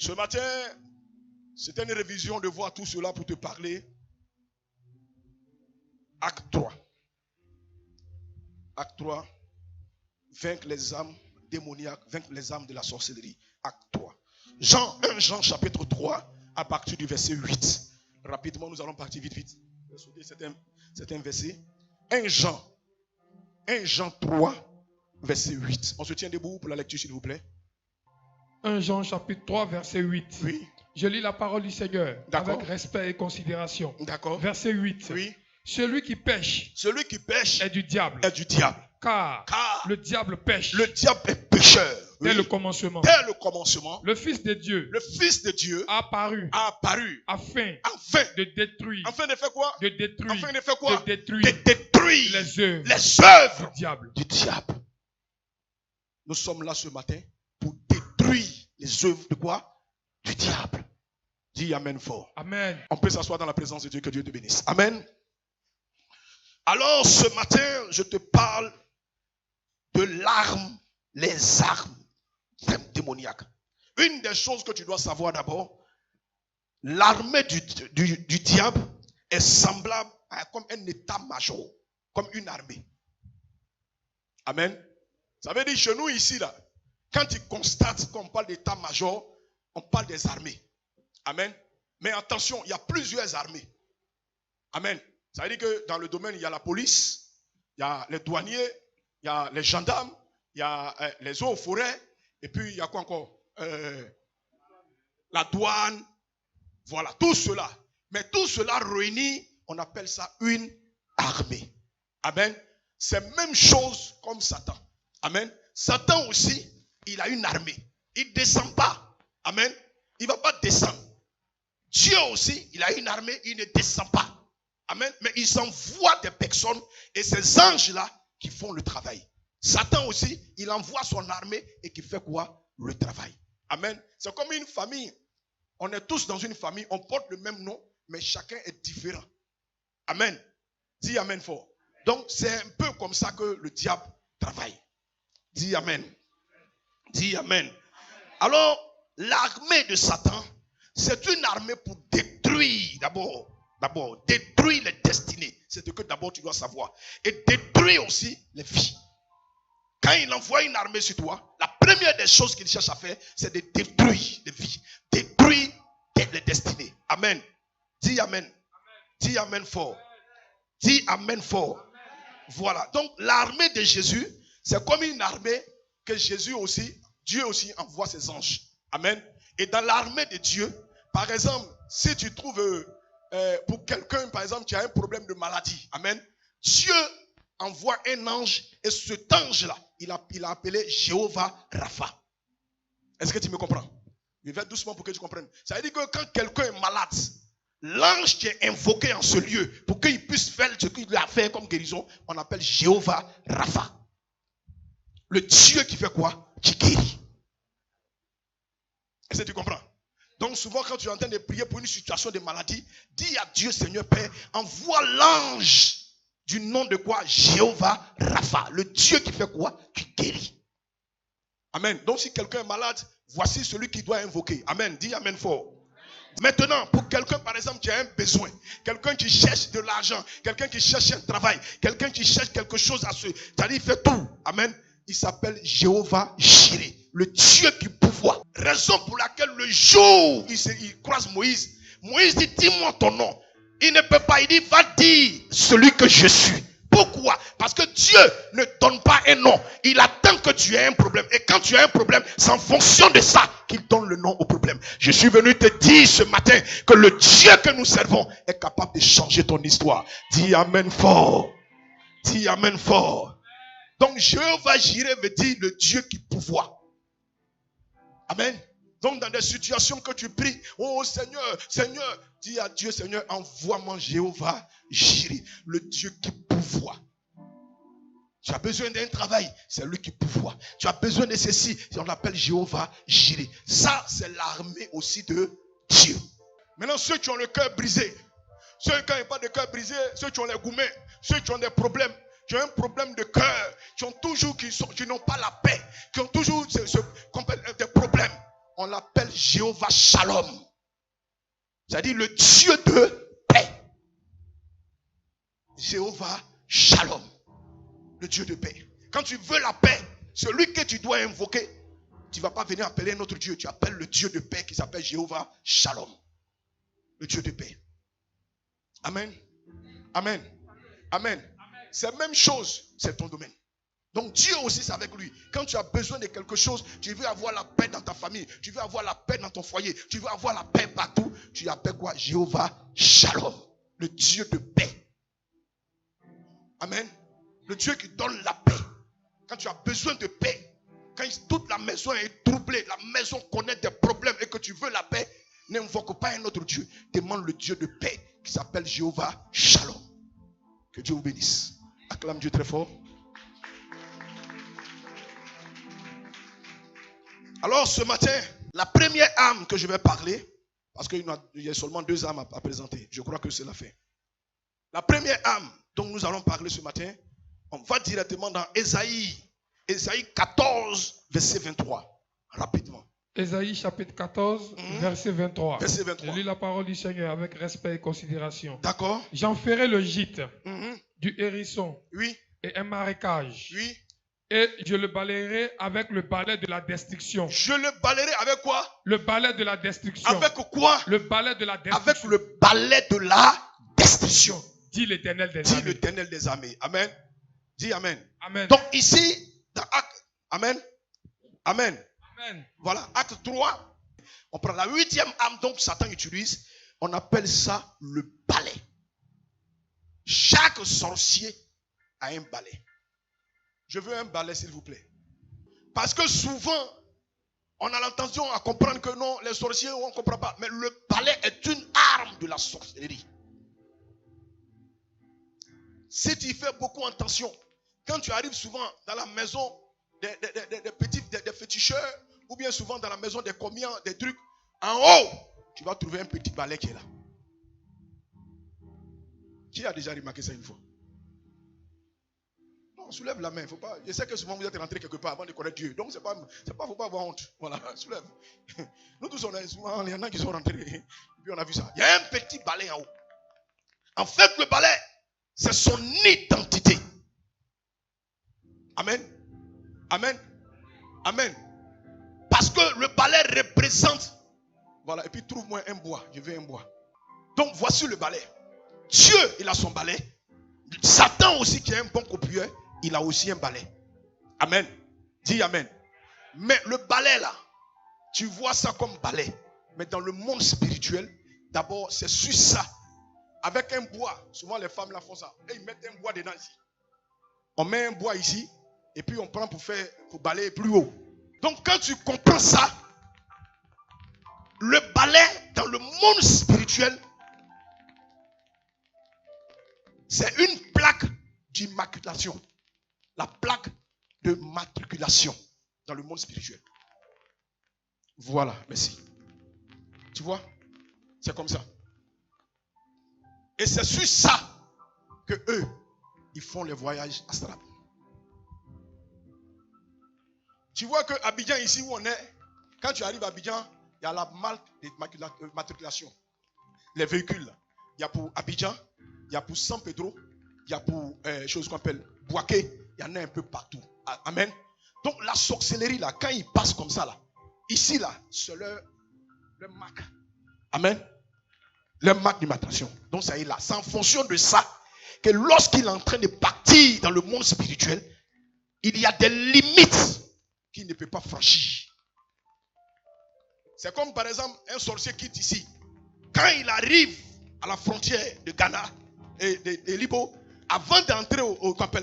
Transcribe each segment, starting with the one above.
Ce matin, c'était une révision de voir tout cela pour te parler. Acte 3. Acte 3. Vaincre les âmes démoniaques, vaincre les âmes de la sorcellerie. Acte 3. 1 Jean chapitre 3, à partir du verset 8. Rapidement, nous allons partir vite. C'est un verset. 1 Jean 3, verset 8. On se tient debout pour la lecture, s'il vous plaît. 1 Jean chapitre 3, verset 8. Oui. Je lis la parole du Seigneur avec respect et considération. D'accord. Verset 8. Oui. Celui qui pêche est du diable. Car le diable pêche. Le diable est pécheur. Dès le commencement. Le Fils de Dieu. A apparu. Afin de détruire. Afin de faire quoi? De détruire. Afin de faire quoi? De détruire les œuvres du diable. Nous sommes là ce matin pour détruire les œuvres de quoi? Du diable. Dis Amen fort. Amen. On peut s'asseoir dans la présence de Dieu. Que Dieu te bénisse. Amen. Alors ce matin, je te parle de les armes démoniaques. Une des choses que tu dois savoir d'abord, l'armée du diable est semblable à comme un état-major, comme une armée. Amen. Ça veut dire chez nous ici, là, quand tu constates qu'on parle d'état-major, on parle des armées. Amen. Mais attention, il y a plusieurs armées. Amen. Ça veut dire que dans le domaine, il y a la police, il y a les douaniers, il y a les gendarmes, il y a les eaux forêts, et puis il y a quoi encore? La douane. Voilà, tout cela. Mais tout cela réuni, on appelle ça une armée. Amen. C'est la même chose comme Satan. Amen. Satan aussi, il a une armée. Il ne descend pas. Amen. Il ne va pas descendre. Dieu aussi, il a une armée, il ne descend pas. Amen. Mais il s'envoie des personnes et ces anges-là qui font le travail. Satan aussi, il envoie son armée et qui fait quoi? Le travail. Amen. C'est comme une famille. On est tous dans une famille, on porte le même nom, mais chacun est différent. Amen. Dis Amen fort. Donc c'est un peu comme ça que le diable travaille. Dis Amen. Dis Amen. Alors, l'armée de Satan, c'est une armée pour détruire d'abord, détruire les destinées. C'est ce que d'abord tu dois savoir. Et détruire aussi les vies. Quand il envoie une armée sur toi, la première des choses qu'il cherche à faire, c'est de détruire les vies. Détruire les destinées. Amen. Dis Amen. Amen. Dis Amen fort. Dis Amen fort. Amen. Voilà. Donc l'armée de Jésus, c'est comme une armée que Dieu aussi envoie ses anges. Amen. Et dans l'armée de Dieu, par exemple, si tu trouves pour quelqu'un, par exemple, qui a un problème de maladie. Amen. Dieu envoie un ange et cet ange-là, il a appelé Jéhovah Rapha. Est-ce que tu me comprends? Je vais doucement pour que tu comprennes. Ça veut dire que quand quelqu'un est malade, l'ange qui est invoqué en ce lieu pour qu'il puisse faire ce qu'il a fait comme guérison, on appelle Jéhovah Rapha. Le Dieu qui fait quoi? Qui guérit. Est-ce que tu comprends? Donc souvent quand tu es en train de prier pour une situation de maladie, dis à Dieu Seigneur Père, envoie l'ange du nom de quoi? Jéhovah Rapha. Le Dieu qui fait quoi? Qui guérit. Amen. Donc si quelqu'un est malade, voici celui qui doit invoquer. Amen. Dis Amen fort. Maintenant, pour quelqu'un par exemple qui a un besoin, quelqu'un qui cherche de l'argent, quelqu'un qui cherche un travail, quelqu'un qui cherche quelque chose à se... C'est-à-dire il fait tout. Amen. Il s'appelle Jéhovah Jireh, le Dieu qui pouvoir. Raison pour laquelle le jour il croise Moïse, Moïse dit, dis-moi ton nom. Il ne peut pas, il dit, va dire celui que je suis. Pourquoi? Parce que Dieu ne donne pas un nom. Il attend que tu aies un problème. Et quand tu as un problème, c'est en fonction de ça qu'il donne le nom au problème. Je suis venu te dire ce matin que le Dieu que nous servons est capable de changer ton histoire. Dis Amen fort. Dis Amen fort. Donc Jéhovah Jireh veut dire le Dieu qui pouvoir. Amen. Donc dans des situations que tu pries, oh Seigneur, Seigneur, dis à Dieu, Seigneur, envoie-moi Jéhovah Jireh, le Dieu qui pouvoir. Tu as besoin d'un travail, c'est lui qui pouvoir. Tu as besoin de ceci, on l'appelle Jéhovah Jireh. Ça, c'est l'armée aussi de Dieu. Maintenant, ceux qui ont le cœur brisé, ceux qui n'ont pas de cœur brisé, ceux qui ont les gourmets, ceux qui ont des problèmes, qui ont un problème de cœur, qui n'ont pas la paix, qui ont toujours des problèmes. on l'appelle Jéhovah Shalom. C'est-à-dire le Dieu de paix. Jéhovah Shalom. Le Dieu de paix. Quand tu veux la paix, celui que tu dois invoquer, tu ne vas pas venir appeler un autre Dieu. Tu appelles le Dieu de paix qui s'appelle Jéhovah Shalom. Le Dieu de paix. Amen. Amen. Amen. C'est la même chose, c'est ton domaine. Donc Dieu aussi c'est avec lui. Quand tu as besoin de quelque chose, tu veux avoir la paix dans ta famille, tu veux avoir la paix dans ton foyer, tu veux avoir la paix partout, tu appelles quoi? Jéhovah Shalom, le Dieu de paix. Amen. Le Dieu qui donne la paix. Quand tu as besoin de paix, quand toute la maison est troublée, la maison connaît des problèmes et que tu veux la paix, n'invoque pas un autre Dieu. Demande le Dieu de paix qui s'appelle Jéhovah Shalom. Que Dieu vous bénisse. Acclame Dieu très fort. Alors ce matin, la première âme que je vais parler, parce qu'il y a seulement 2 âmes à présenter, je crois que c'est la fin. La première âme dont nous allons parler ce matin, on va directement dans Ésaïe 14, verset 23, rapidement. Ésaïe chapitre 14, verset 23. Verset 23. Je lis la parole du Seigneur avec respect et considération. D'accord. J'en ferai le gîte du hérisson et un marécage. Oui. Et je le balayerai avec le balai de la destruction. Je le balayerai avec quoi? Le balai de la destruction. Avec quoi? Le balai de la destruction. Avec le balai de la destruction. Dit l'Éternel des armées. Dit l'Éternel des armées. Amen. Dis Amen. Amen. Donc ici, dans Acte, Amen. Amen. Amen. Voilà, Acte 3. On prend la 8e âme donc Satan utilise. On appelle ça le balai. Chaque sorcier a un balai. Je veux un balai, s'il vous plaît. Parce que souvent, on a l'intention à comprendre que non, les sorciers, on ne comprend pas. Mais le balai est une arme de la sorcellerie. Si tu fais beaucoup attention, quand tu arrives souvent dans la maison des féticheurs, ou bien souvent dans la maison des commiens, des trucs, en haut, tu vas trouver un petit balai qui est là. Qui a déjà remarqué ça une fois? Non, soulève la main. Faut pas. Je sais que souvent vous êtes rentré quelque part avant de connaître Dieu. Donc, faut pas avoir honte. Voilà, soulève. Nous tous, souvent, il y en a qui sont rentrés. Et puis on a vu ça. Il y a un petit balai en haut. En fait, le balai, c'est son identité. Amen. Amen. Amen. Parce que le balai représente. Voilà, et puis trouve-moi un bois. Je veux un bois. Donc, voici le balai. Dieu, il a son balai. Satan aussi, qui est un bon copieur, il a aussi un balai. Amen. Dis Amen. Mais le balai là, tu vois ça comme balai. Mais dans le monde spirituel, d'abord, c'est sur ça. Avec un bois. Souvent, les femmes là font ça. Et ils mettent un bois dedans ici. On met un bois ici. Et puis, on prend pour balayer plus haut. Donc, quand tu comprends ça, le balai dans le monde spirituel, c'est une plaque d'immaculation. La plaque de matriculation dans le monde spirituel. Voilà, merci. Tu vois? C'est comme ça. Et c'est sur ça que eux, ils font les voyages astrales. Tu vois que Abidjan, ici où on est, quand tu arrives à Abidjan, il y a la marque de matriculation. Les véhicules. Il y a pour Abidjan, il y a pour San Pedro, il y a pour chose qu'on appelle Boaké, il y en a un peu partout. Amen. Donc la sorcellerie là, quand ils passent comme ça là, ici là, c'est leur marque. Amen. Leur marque d'immatriculation. Donc ça est là. C'est en fonction de ça que lorsqu'il est en train de partir dans le monde spirituel, il y a des limites qu'il ne peut pas franchir. C'est comme par exemple un sorcier quitte ici. Quand il arrive à la frontière de Ghana et de Libo, avant d'entrer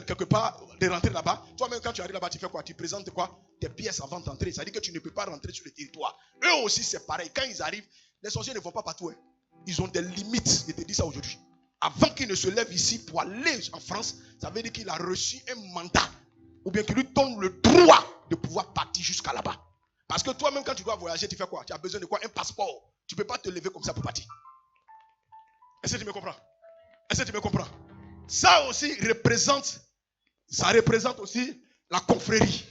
quelque part, de rentrer là-bas, toi-même quand tu arrives là-bas, tu fais quoi? Tu présentes quoi? Tes pièces avant d'entrer. Ça veut dire que tu ne peux pas rentrer sur le territoire. Eux aussi c'est pareil. Quand ils arrivent, les sorciers ne vont pas partout. Hein. Ils ont des limites. Je te dis ça aujourd'hui. Avant qu'il ne se lève ici pour aller en France, ça veut dire qu'il a reçu un mandat. Ou bien qu'il lui donne le droit de pouvoir partir jusqu'à là-bas. Parce que toi-même quand tu dois voyager, tu fais quoi? Tu as besoin de quoi? Un passeport. Tu ne peux pas te lever comme ça pour partir. Est-ce que tu me comprends? Est-ce que tu me comprends? Ça aussi représente aussi la confrérie.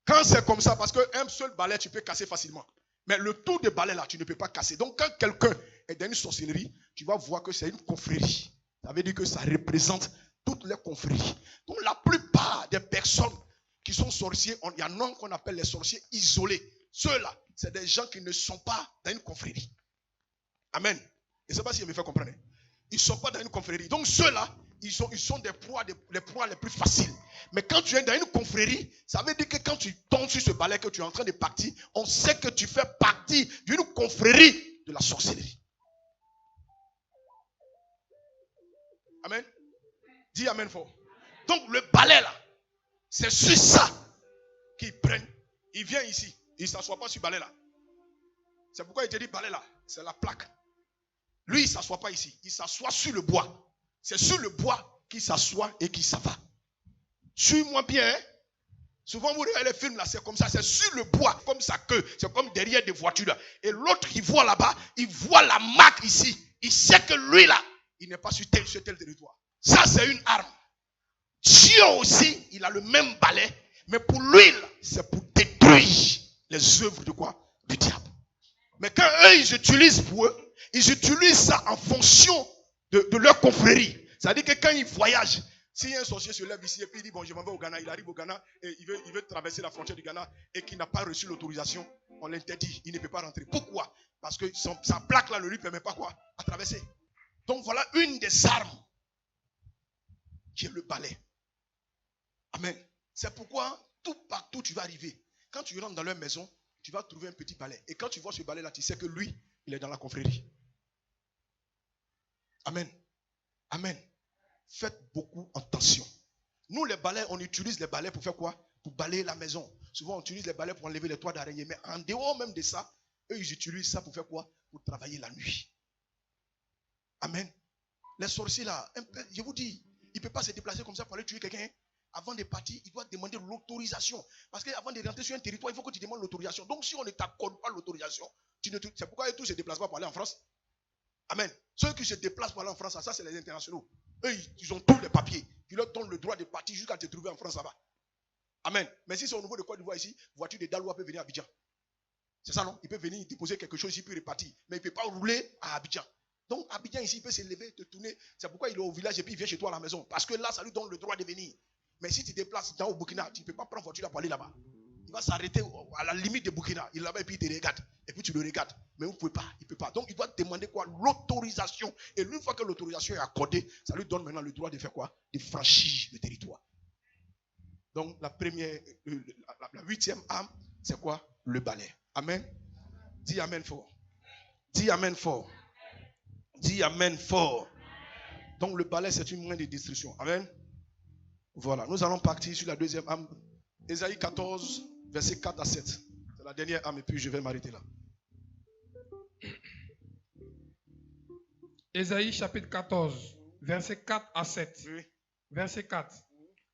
Quand c'est comme ça, parce qu'un seul balai, tu peux casser facilement. Mais le tour de balai là, tu ne peux pas casser. Donc quand quelqu'un est dans une sorcellerie, tu vas voir que c'est une confrérie. Ça veut dire que ça représente toutes les confréries. Donc la plupart des personnes qui sont sorciers, il y en a qu'on appelle les sorciers isolés. Ceux-là, c'est des gens qui ne sont pas dans une confrérie. Amen. Je ne sais pas si je me fais comprendre. Ils ne sont pas dans une confrérie. Donc ceux-là, ils sont des proies, les proies les plus faciles. Mais quand tu es dans une confrérie, ça veut dire que quand tu tombes sur ce balai que tu es en train de partir, on sait que tu fais partie d'une confrérie de la sorcellerie. Amen. Dis amen fort. Donc le balai là, c'est sur ça qu'ils prennent. Il vient ici. Il ne s'assoit pas sur le balai là. C'est pourquoi il te dit balai là. C'est la plaque. Lui, il ne s'assoit pas ici. Il s'assoit sur le bois. C'est sur le bois qu'il s'assoit et qu'il s'en va. Suis-moi bien. Hein? Souvent, vous regardez les films là, c'est comme ça. C'est sur le bois, comme sa queue. C'est comme derrière des voitures là. Et l'autre qui voit là-bas, il voit la marque ici. Il sait que lui là, il n'est pas sur tel territoire. Ça, c'est une arme. Dieu aussi, il a le même balai. Mais pour lui, c'est pour détruire les œuvres de quoi? Du diable. Mais quand eux, ils utilisent pour eux, ils utilisent ça en fonction de leur confrérie. C'est-à-dire que quand ils voyagent, si un sorcier se lève ici et puis il dit, bon, je m'en vais au Ghana, il arrive au Ghana et il veut traverser la frontière du Ghana et qu'il n'a pas reçu l'autorisation, on l'interdit, il ne peut pas rentrer. Pourquoi? Parce que sa plaque là ne lui permet pas quoi? À traverser. Donc voilà une des armes qui est le balai. Amen. C'est pourquoi partout tu vas arriver. Quand tu rentres dans leur maison, tu vas trouver un petit balai. Et quand tu vois ce balai là, tu sais que lui, il est dans la confrérie. Amen. Amen. Faites beaucoup attention. Nous, les balais, on utilise les balais pour faire quoi? Pour balayer la maison. Souvent, on utilise les balais pour enlever les toits d'araignée. Mais en dehors même de ça, eux, ils utilisent ça pour faire quoi? Pour travailler la nuit. Amen. Les sorciers là, je vous dis, il ne peut pas se déplacer comme ça pour aller tuer quelqu'un. Avant de partir, il doit demander l'autorisation. Parce qu'avant de rentrer sur un territoire, il faut que tu demandes l'autorisation. Donc, si on ne t'accorde pas l'autorisation, c'est pourquoi tous ne se déplacent pas pour aller en France. Amen. Ceux qui se déplacent pour aller en France, ça c'est les internationaux. Eux, ils ont tous les papiers. Ils leur donnent le droit de partir jusqu'à te trouver en France là-bas. Amen. Mais si c'est au niveau de Côte d'Ivoire ici, voiture de Daloa peut venir à Abidjan. C'est ça, non? Il peut venir déposer quelque chose ici puis repartir. Mais il ne peut pas rouler à Abidjan. Donc, Abidjan ici, il peut se lever, te tourner. C'est pourquoi il est au village et puis il vient chez toi à la maison. Parce que là, ça lui donne le droit de venir. Mais si tu te déplaces dans au Burkina, tu ne peux pas prendre voiture pour aller là-bas. Il va s'arrêter à la limite de Burkina. Il est là-bas et puis il te regarde. Et puis tu le regardes. Mais vous ne pouvez pas. Il ne peut pas. Donc il doit demander quoi? L'autorisation. Et une fois que l'autorisation est accordée, ça lui donne maintenant le droit de faire quoi? De franchir le territoire. Donc la première, la 8e arme, c'est quoi? Le balai. Amen. Dis amen fort. Dis amen fort. Dis amen fort. Donc le balai, c'est une moyen de destruction. Amen. Voilà. Nous allons partir sur la 2e arme. Ésaïe 14, verset 4 à 7. C'est la dernière arme et puis je vais m'arrêter là. Ésaïe chapitre 14, verset 4 à 7. Oui. Verset 4.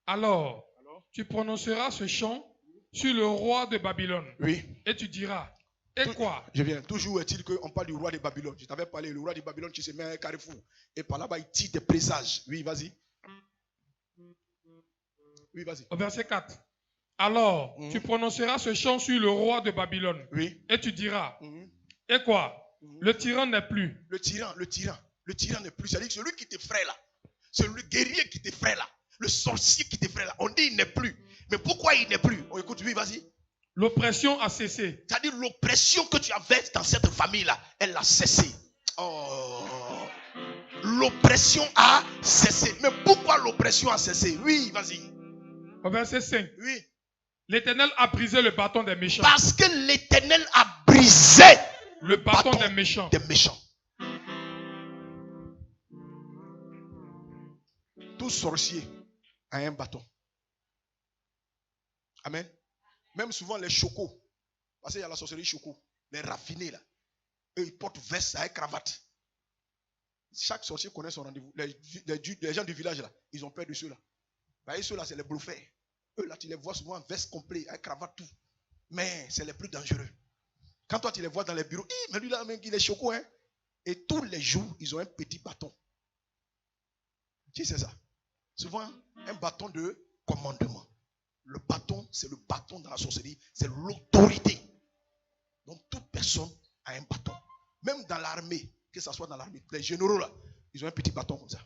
Alors, tu prononceras ce chant sur le roi de Babylone. Oui. Et tu diras, et quoi? Je viens. Toujours est-il qu'on parle du roi de Babylone. Je t'avais parlé, le roi de Babylone qui se met à un carrefour. Et par là-bas, il tire des présages. Oui, vas-y. Oui, vas-y. Au verset 4. Alors, tu prononceras ce chant sur le roi de Babylone. Oui. Et tu diras, et quoi? Le tyran n'est plus. Le tyran n'est plus. C'est-à-dire celui qui t'effraie là. Celui guerrier qui t'effraie là. Le sorcier qui t'effraie là. On dit il n'est plus. Mais pourquoi il n'est plus? On écoute, oui, vas-y. L'oppression a cessé. C'est-à-dire l'oppression que tu avais dans cette famille-là, elle a cessé. Oh. L'oppression a cessé. Mais pourquoi l'oppression a cessé? Oui, vas-y. Au verset 5. Oui. L'Éternel a brisé le bâton des méchants. Parce que l'Éternel a brisé le bâton des méchants. Tout sorcier a un bâton. Amen. Même souvent les chocos. Parce qu'il y a la sorcellerie choco. Les raffinés là. Eux, ils portent veste avec cravate. Chaque sorcier connaît son rendez-vous. Les gens du village là, ils ont peur de ceux-là. Bah, ceux-là, c'est les bluffeurs. Eux là, tu les vois souvent en veste complet, avec cravate, tout. Mais c'est les plus dangereux. Quand toi, tu les vois dans les bureaux, mais lui là, il est choco, hein. Et tous les jours, ils ont un petit bâton. Qui c'est ça? Souvent, un bâton de commandement. Le bâton, c'est le bâton dans la sorcellerie. C'est l'autorité. Donc, toute personne a un bâton. Même dans l'armée, que ce soit dans l'armée, les généraux là, ils ont un petit bâton comme ça.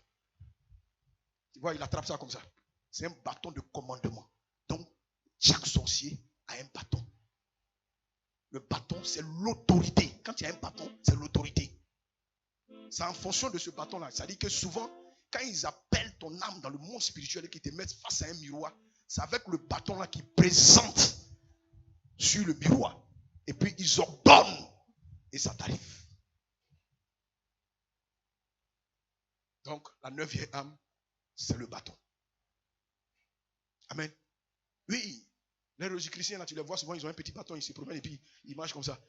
Tu vois, il attrape ça comme ça. C'est un bâton de commandement. Donc, chaque sorcier a un bâton. Le bâton, c'est l'autorité. Quand il y a un bâton, c'est l'autorité. C'est en fonction de ce bâton-là. Ça dit que souvent, quand ils appellent ton âme dans le monde spirituel et qu'ils te mettent face à un miroir, c'est avec le bâton-là qu'ils présentent sur le miroir. Et puis, ils ordonnent. Et ça t'arrive. Donc, la 9e âme, c'est le bâton. Amen. Oui, les rosicruciens, là, tu les vois souvent, ils ont un petit bâton, ils se promènent et puis ils marchent comme ça.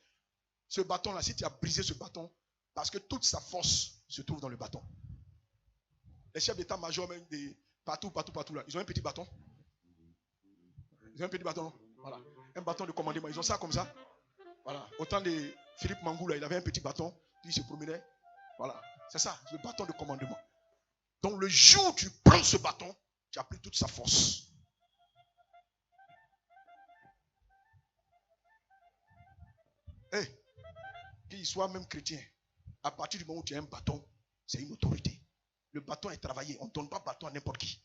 Ce bâton-là, si tu as brisé ce bâton, parce que toute sa force se trouve dans le bâton. Les chefs d'état-major, même partout, là, ils ont un petit bâton. Ils ont un petit bâton. Voilà. Un bâton de commandement. Ils ont ça comme ça. Voilà. Au temps de Philippe Mangou, là, il avait un petit bâton, puis il se promenait. Voilà. C'est ça, le bâton de commandement. Donc, le jour où tu prends ce bâton, tu as pris toute sa force. Qu'il soit même chrétien, à partir du moment où tu as un bâton, c'est une autorité. Le bâton est travaillé. On ne donne pas bâton à n'importe qui.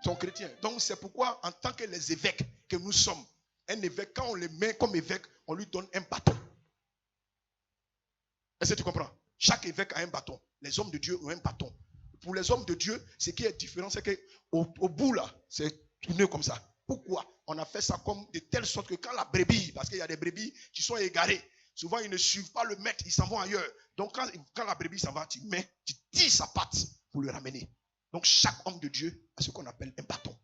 Ils sont chrétiens. Donc c'est pourquoi, en tant que les évêques que nous sommes, un évêque, quand on le met comme évêque, on lui donne un bâton. Est-ce que tu comprends? Chaque évêque a un bâton. Les hommes de Dieu ont un bâton. Pour les hommes de Dieu, ce qui est différent, c'est qu'au bout là, c'est tourné comme ça. Pourquoi? On a fait ça comme de telle sorte que quand la brebis, parce qu'il y a des brebis qui sont égarées, souvent ils ne suivent pas le maître, ils s'en vont ailleurs. Donc quand la brebis s'en va, tu tires sa patte pour le ramener. Donc chaque homme de Dieu a ce qu'on appelle un bâton.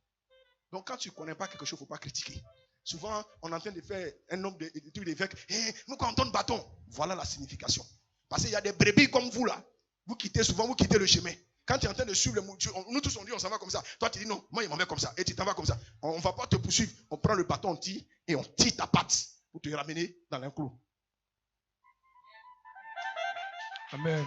Donc quand tu ne connais pas quelque chose, il ne faut pas critiquer. Souvent, on est en train de faire un nombre d'évêques. Nous, quand on donne bâton, voilà la signification. Parce qu'il y a des brebis comme vous là. Vous quittez le chemin. Quand tu es en train de suivre le moutons, nous tous on dit on s'en va comme ça. Toi tu dis non, moi il m'en va comme ça. Et tu t'en vas comme ça. On ne va pas te poursuivre. On prend le bâton, on tire et on tire ta patte pour te ramener dans l'enclos. Amen.